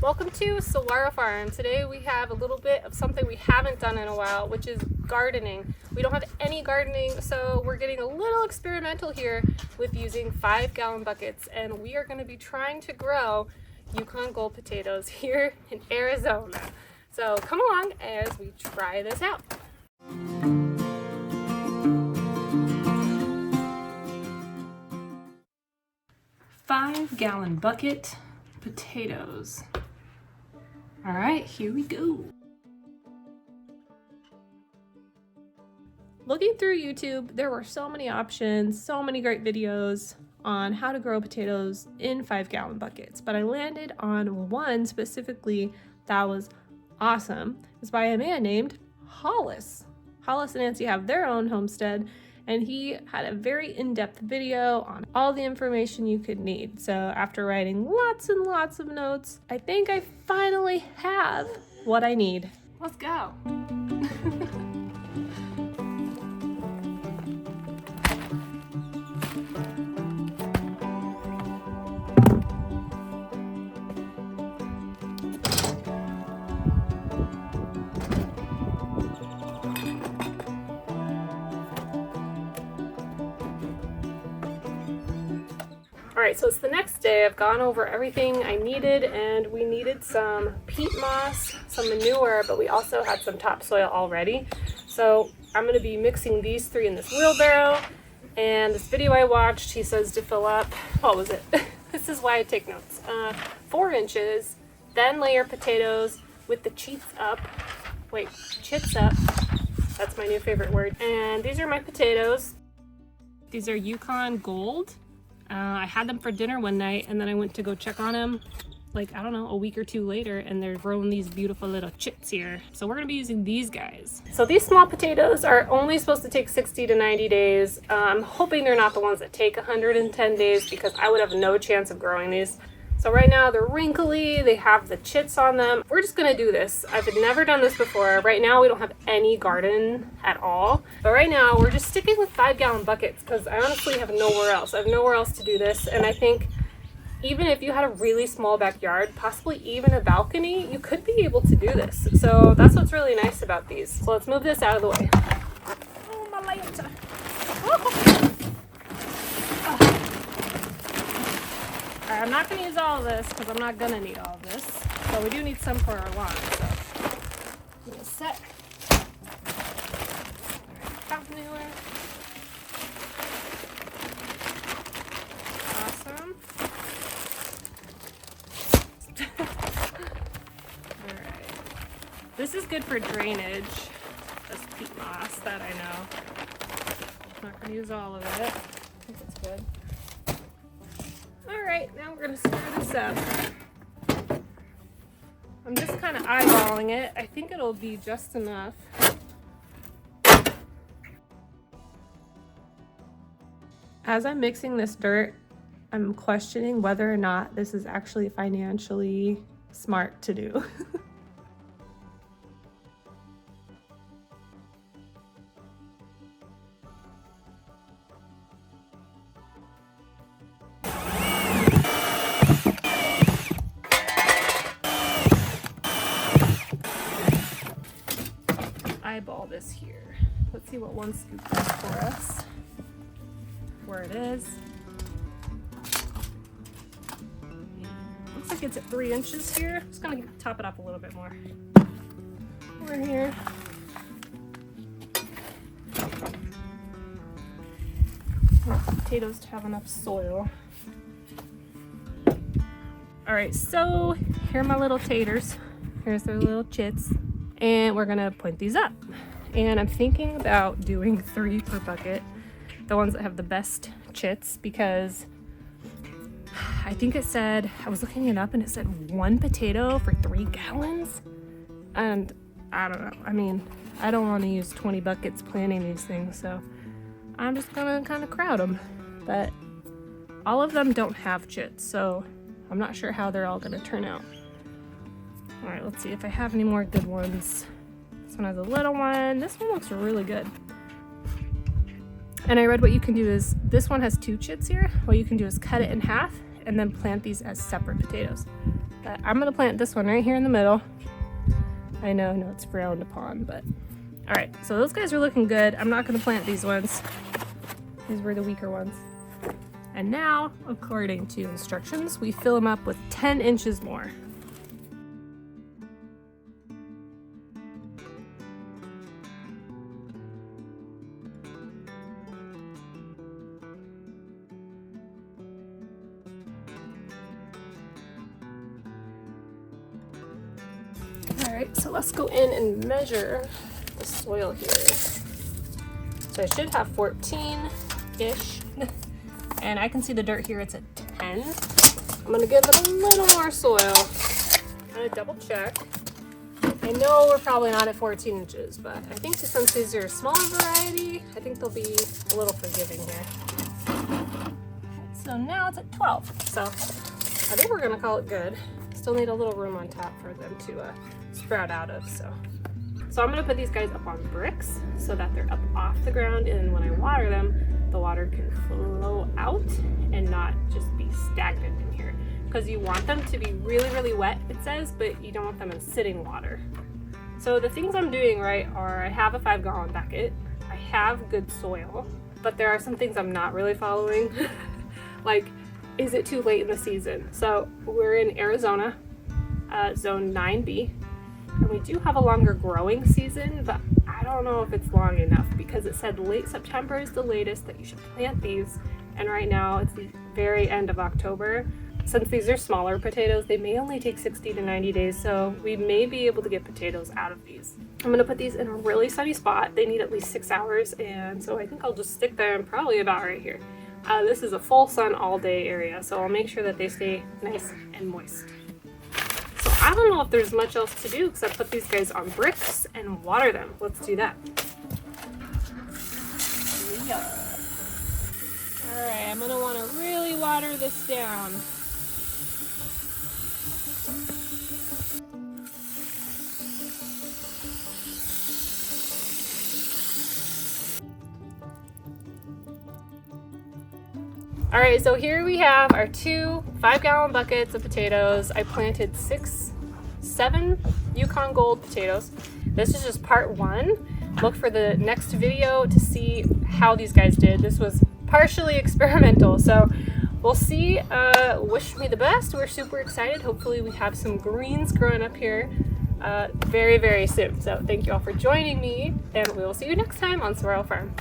Welcome to Saguaro Farm. Today we have a little bit of something we haven't done in a while, which is gardening. We don't have any gardening, so we're getting a little experimental here with using 5-gallon buckets, and we are going to be trying to grow Yukon Gold potatoes here in Arizona. So come along as we try this out. Five-gallon bucket potatoes. All right, here we go. Looking through YouTube, there were so many options, so many great videos on how to grow potatoes in 5-gallon buckets, but I landed on one specifically that was awesome. It's by a man named Hollis. Hollis and Nancy have their own homestead, and he had a very in-depth video on all the information you could need. So after writing lots and lots of notes, I think I finally have what I need. Let's go. Alright, so it's the next day. I've gone over everything I needed, and we needed some peat moss, some manure, but we also had some topsoil already. So I'm going to be mixing these three in this wheelbarrow, and this video I watched, he says to fill up, what was it? This is why I take notes. 4 inches, then layer potatoes with the chits up. That's my new favorite word. And these are my potatoes. These are Yukon Gold. I had them for dinner one night, and then I went to go check on them, like, I don't know, a week or two later, and they're growing these beautiful little chits here. So we're going to be using these guys. So these small potatoes are only supposed to take 60 to 90 days. I'm hoping they're not the ones that take 110 days, because I would have no chance of growing these. So right now they're wrinkly, they have the chits on them. We're just gonna do this. I've never done this before. Right now we don't have any garden at all. But right now we're just sticking with 5-gallon buckets because I honestly have nowhere else. I have nowhere else to do this. And I think even if you had a really small backyard, possibly even a balcony, you could be able to do this. So that's what's really nice about these. So let's move this out of the way. Oh, my lanta. Oh. I'm not going to use all of this because I'm not going to need all of this. But we do need some for our lawn. So give me a sec. Top manure. Awesome. Alright. This is good for drainage. This peat moss that I know. I'm not going to use all of it. I think it's good. Alright, now we're going to stir this up. I'm just kind of eyeballing it. I think it'll be just enough. As I'm mixing this dirt, I'm questioning whether or not this is actually financially smart to do. Eyeball this here. Let's see what 1 scoop does for us. Where it is. Looks like it's at 3 inches here. Just gonna top it up a little bit more. Over here. I want the potatoes to have enough soil. Alright, so here are my little taters. Here's their little chits. And we're gonna point these up. And I'm thinking about doing 3 per bucket, the ones that have the best chits, because I think it said, I was looking it up and it said 1 potato for 3 gallons. And I don't know, I mean, I don't want to use 20 buckets planting these things, so I'm just gonna kind of crowd them. But all of them don't have chits, so I'm not sure how they're all gonna turn out. All right, let's see if I have any more good ones. This one has a little one. This one looks really good. And I read what you can do is, this one has 2 chits here. What you can do is cut it in half and then plant these as separate potatoes. But I'm gonna plant this one right here in the middle. I know it's frowned upon, but all right. So those guys are looking good. I'm not gonna plant these ones. These were the weaker ones. And now, according to instructions, we fill them up with 10 inches more. Alright, so let's go in and measure the soil here. So I should have 14-ish. And I can see the dirt here, it's at 10. I'm gonna give it a little more soil. I'm gonna double check. I know we're probably not at 14 inches, but I think since these are a smaller variety, I think they'll be a little forgiving here. So now it's at 12. So I think we're gonna call it good. Still need a little room on top for them to sprout out of. So I'm gonna put these guys up on bricks so that they're up off the ground, and when I water them, the water can flow out and not just be stagnant in here. Because you want them to be really, really wet, it says, but you don't want them in sitting water. So the things I'm doing right are I have a 5-gallon bucket, I have good soil, but there are some things I'm not really following. Like, is it too late in the season? So we're in Arizona, zone 9B, and we do have a longer growing season, but I don't know if it's long enough because it said late September is the latest that you should plant these, and right now it's the very end of October. Since these are smaller potatoes, they may only take 60 to 90 days, so we may be able to get potatoes out of these. I'm gonna put these in a really sunny spot. They need at least 6 hours, and so I think I'll just stick them probably about right here. This is a full sun all day area, so I'll make sure that they stay nice and moist. So I don't know if there's much else to do except put these guys on bricks and water them. Let's do that. Yeah. All right, I'm gonna wanna really water this down. All right, so here we have our 2 5-gallon buckets of potatoes. I planted 7 Yukon Gold potatoes. This is just part 1. Look for the next video to see how these guys did. This was partially experimental, so we'll see. Wish me the best. We're super excited. Hopefully we have some greens growing up here very, very soon. So thank you all for joining me, and we will see you next time on Sorrel Farm.